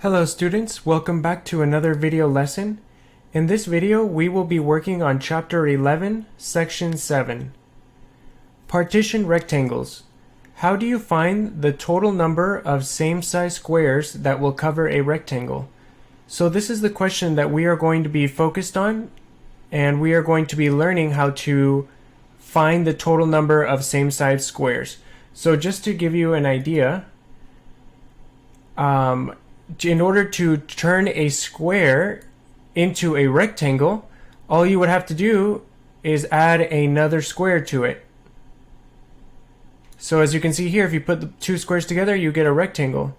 Hello students, welcome back to another video lesson. In this video, we will be working on Chapter 11, Section 7. Partition rectangles. How do you find the total number of same-size squares that will cover a rectangle? So this is the question that we are going to be focused on, and we are going to be learning how to find the total number of same-size squares. So just to give you an idea, in order to turn a square into a rectangle, all you would have to do is add another square to it. So as you can see here, if you put the two squares together, you get a rectangle.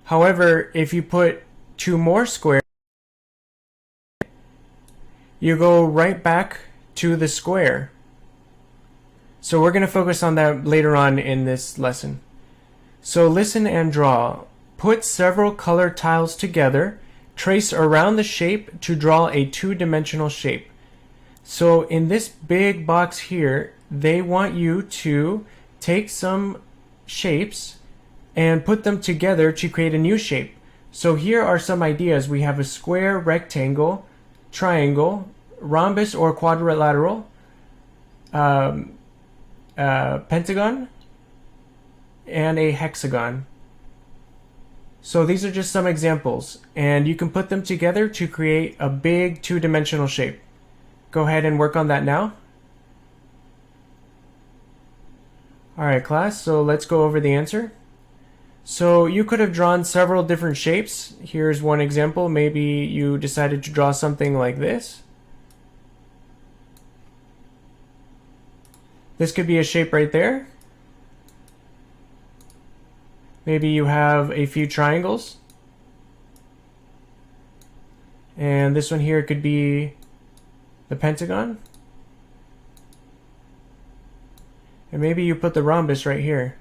However, if you put two more squares, you go right back to the square. So we're going to focus on that later on in this lesson. So listen and draw. Put several color tiles together. Trace around the shape to draw a two-dimensional shape. So in this big box here, they want you to take some shapes and put them together to create a new shape. So here are some ideas. We have a square, rectangle, triangle, rhombus or quadrilateral, pentagon, and a hexagon. So these are just some examples, and you can put them together to create a big two-dimensional shape. Go ahead and work on that now. Alright class, so let's go over the answer. So you could have drawn several different shapes. Here's one example. Maybe you decided to draw something like this. This could be a shape right there. Maybe you have a few triangles. And this one here could be the pentagon. And maybe you put the rhombus right here.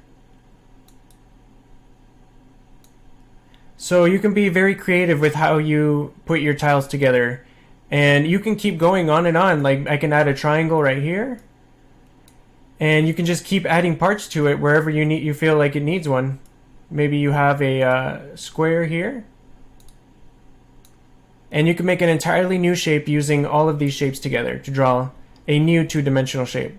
So you can be very creative with how you put your tiles together. And you can keep going on and on. Like I can add a triangle right here. And you can just keep adding parts to it wherever you feel like it needs one. Maybe you have a square here. And you can make an entirely new shape using all of these shapes together to draw a new two-dimensional shape.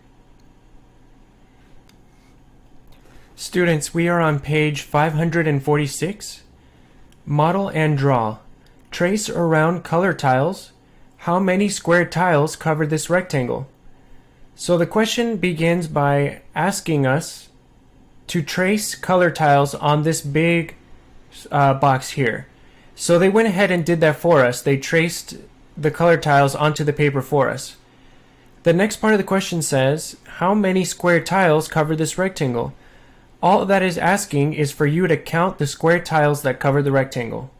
Students, we are on page 546. Model and draw. Trace around color tiles. How many square tiles cover this rectangle? So the question begins by asking us to trace color tiles on this big box here. So they went ahead and did that for us. They traced the color tiles onto the paper for us. The next part of the question says, how many square tiles cover this rectangle? All that is asking is for you to count the square tiles that cover the rectangle.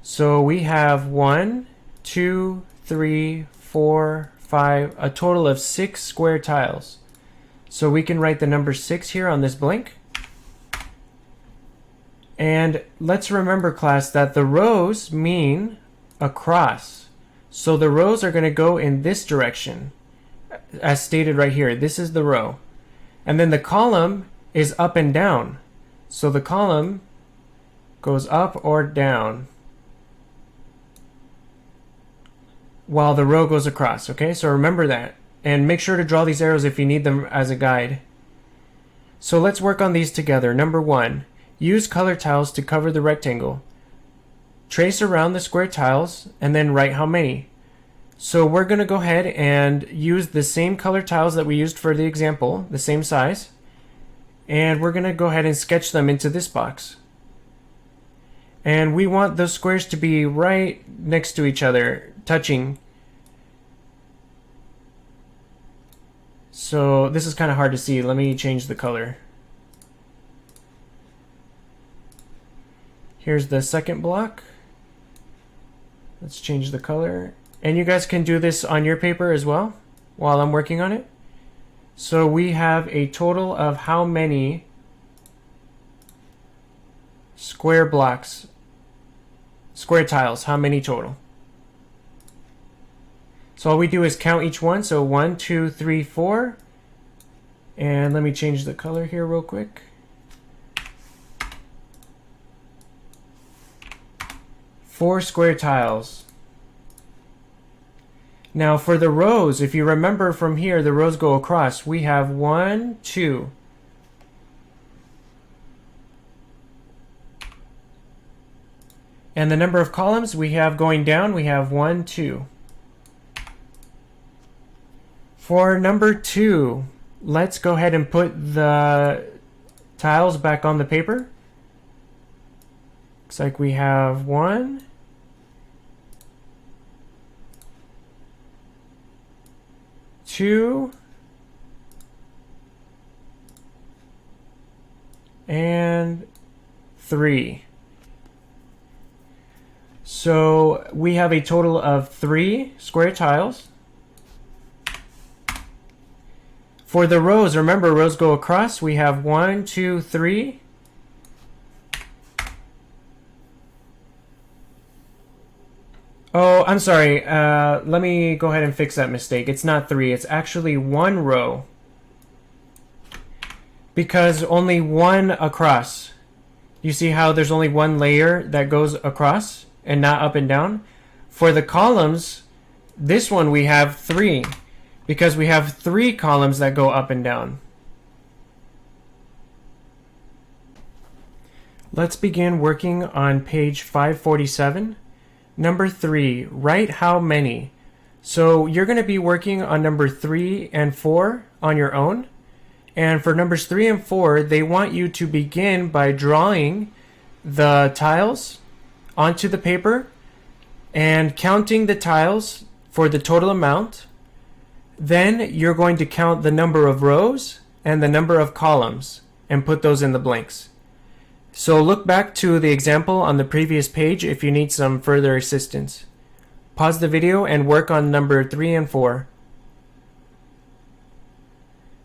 So we have 1, 2, 3, 4, 5, a total of 6 square tiles. So we can write the number 6 here on this blank. And let's remember, class, that the rows mean across. So the rows are going to go in this direction, as stated right here. This is the row. And then the column is up and down. So the column goes up or down while the row goes across. Okay, so remember that. And make sure to draw these arrows if you need them as a guide. So let's work on these together. Number 1, use color tiles to cover the rectangle. Trace around the square tiles and then write how many. So we're going to go ahead and use the same color tiles that we used for the example, the same size. And we're going to go ahead and sketch them into this box. And we want those squares to be right next to each other, touching. So this is kind of hard to see. Let me change the color. Here's the second block. Let's change the color. And you guys can do this on your paper as well while I'm working on it. So we have a total of how many square blocks, square tiles, how many total? So all we do is count each one. So 1, 2, 3, 4. And let me change the color here real quick. 4 square tiles. Now for the rows, if you remember from here, the rows go across. We have 1, 2. And the number of columns we have going down, we have 1, 2. For number 2, let's go ahead and put the tiles back on the paper. Looks like we have 1, 2, and 3. So we have a total of 3 square tiles. For the rows, remember rows go across. We have 1, 2, 3. Oh, I'm sorry. Let me go ahead and fix that mistake. It's not 3. It's actually 1 row. Because only 1 across. You see how there's only 1 layer that goes across and not up and down? For the columns, this one we have 3. Because we have 3 columns that go up and down. Let's begin working on page 547. Number 3, write how many. So you're going to be working on number 3 and 4 on your own. And for numbers 3 and 4, they want you to begin by drawing the tiles onto the paper and counting the tiles for the total amount. Then you're going to count the number of rows and the number of columns and put those in the blanks. So look back to the example on the previous page if you need some further assistance. Pause the video and work on number 3 and 4.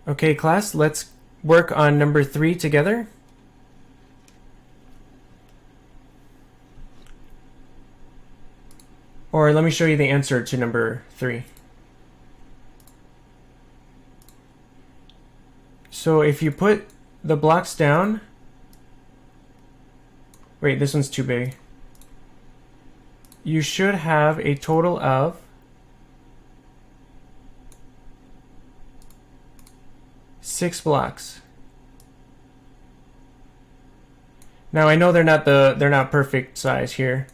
Okay, class, let's work on number 3 together. Or let me show you the answer to number 3. So if you put the blocks down, wait, this one's too big. You should have a total of 6 blocks. Now I know they're not perfect size here.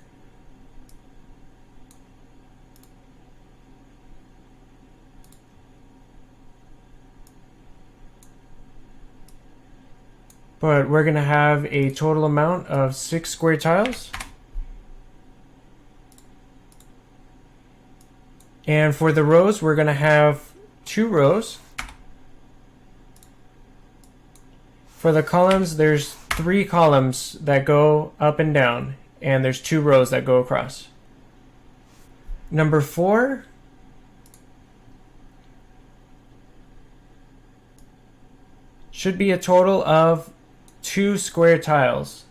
But we're going to have a total amount of 6 square tiles. And for the rows, we're going to have 2 rows. For the columns, there's 3 columns that go up and down, and there's 2 rows that go across. Number 4, should be a total of 2 square tiles.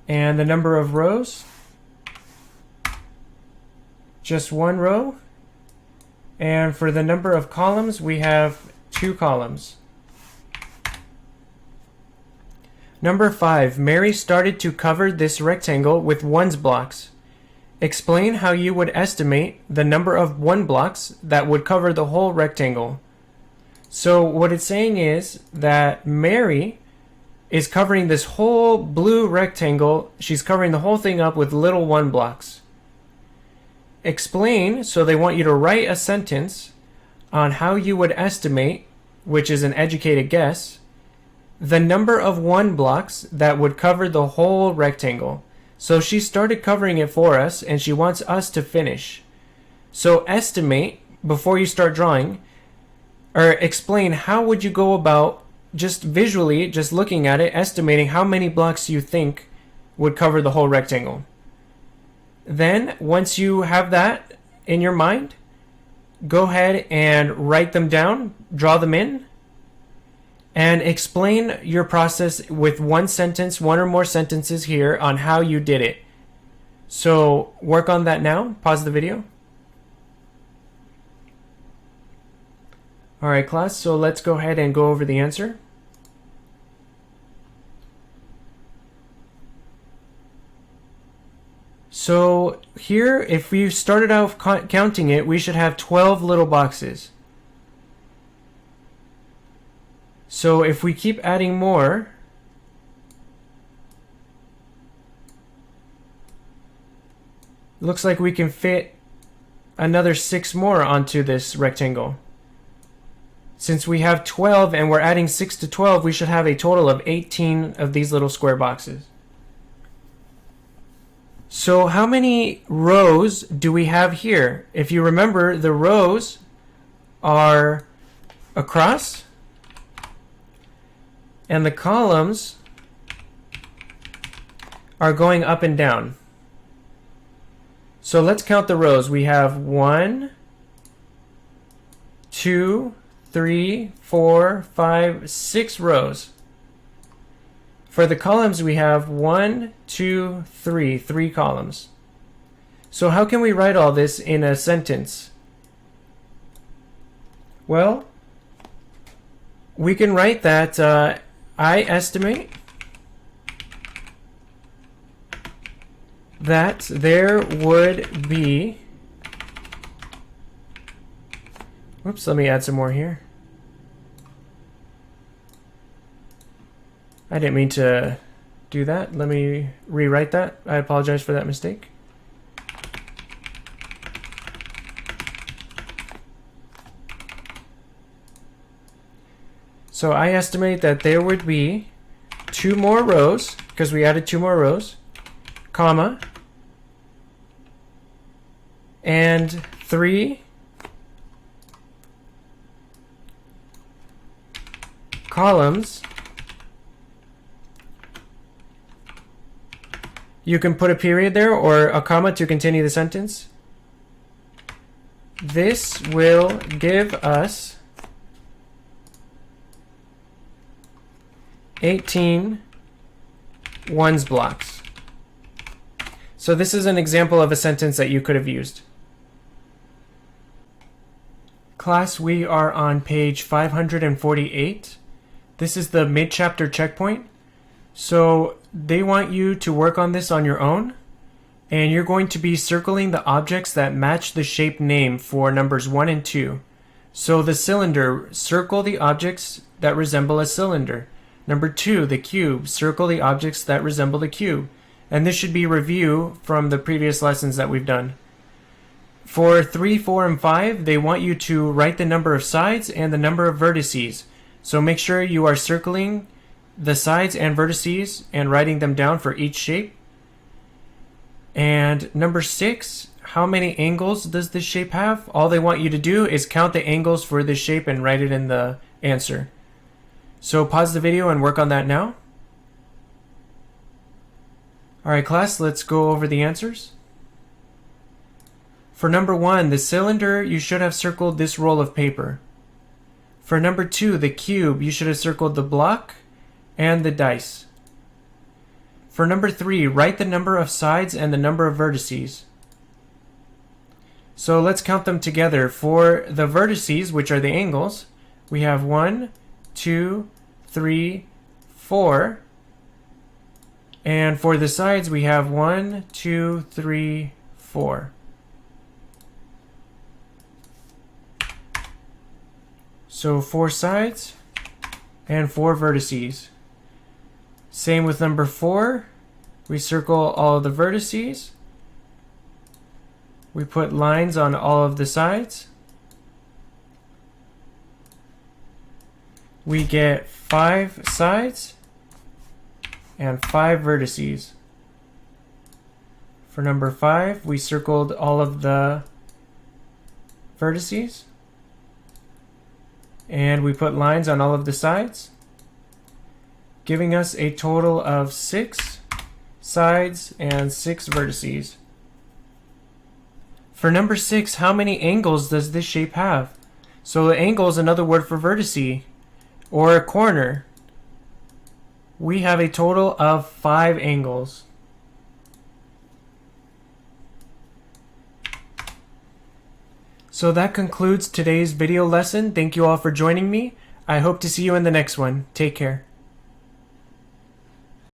And the number of rows, just 1 row. And for the number of columns, we have 2 columns. Number 5, Mary started to cover this rectangle with 1's blocks. Explain how you would estimate the number of 1 blocks that would cover the whole rectangle. So what it's saying is that Mary is covering this whole blue rectangle. She's covering the whole thing up with little 1 blocks. Explain, so they want you to write a sentence on how you would estimate, which is an educated guess, the number of 1 blocks that would cover the whole rectangle. So she started covering it for us and she wants us to finish. So estimate before you start drawing, or explain how would you go about just visually, just looking at it, estimating how many blocks you think would cover the whole rectangle. Then once you have that in your mind, go ahead and write them down, draw them in. and explain your process with one sentence, one or more sentences here on how you did it. So work on that now. Pause the video. All right, class, so let's go ahead and go over the answer. So here, if we started out counting it, we should have 12 little boxes. So if we keep adding more, looks like we can fit another 6 more onto this rectangle. Since we have 12 and we're adding 6 to 12, we should have a total of 18 of these little square boxes. So how many rows do we have here? If you remember, the rows are across, and the columns are going up and down. So let's count the rows. We have 1, 2, 3, 4, 5, 6 rows. For the columns, we have 1, 2, 3 columns. So how can we write all this in a sentence? Well, we can write that I estimate that there would be, oops, let me add some more here. I didn't mean to do that. Let me rewrite that. I apologize for that mistake. So I estimate that there would be 2 more rows, because we added 2 more rows, comma, and 3 columns. You can put a period there or a comma to continue the sentence. This will give us 18 ones blocks. So this is an example of a sentence that you could have used. Class, we are on page 548. This is the mid-chapter checkpoint. So they want you to work on this on your own, and you're going to be circling the objects that match the shape name for numbers 1 and 2. So the cylinder, circle the objects that resemble a cylinder. Number 2, the cube, circle the objects that resemble the cube. And this should be review from the previous lessons that we've done. For 3, 4, and 5, they want you to write the number of sides and the number of vertices. So make sure you are circling the sides and vertices and writing them down for each shape. And number 6, how many angles does this shape have? All they want you to do is count the angles for this shape and write it in the answer. So pause the video and work on that now. Alright class, let's go over the answers. For number 1, the cylinder, you should have circled this roll of paper. For number 2, the cube, you should have circled the block and the dice. For number 3, write the number of sides and the number of vertices. So let's count them together. For the vertices, which are the angles, we have 1, 2, 3, 4. And for the sides, we have 1, 2, 3, 4. So 4 sides and 4 vertices. Same with number 4. We circle all of the vertices. We put lines on all of the sides. We get 5 sides and 5 vertices. For number 5, we circled all of the vertices. And we put lines on all of the sides, giving us a total of 6 sides and 6 vertices. For number 6, how many angles does this shape have? So the angle is another word for vertice. or a corner, we have a total of 5 angles. So that concludes today's video lesson. Thank you all for joining me. I hope to see you in the next one. Take care.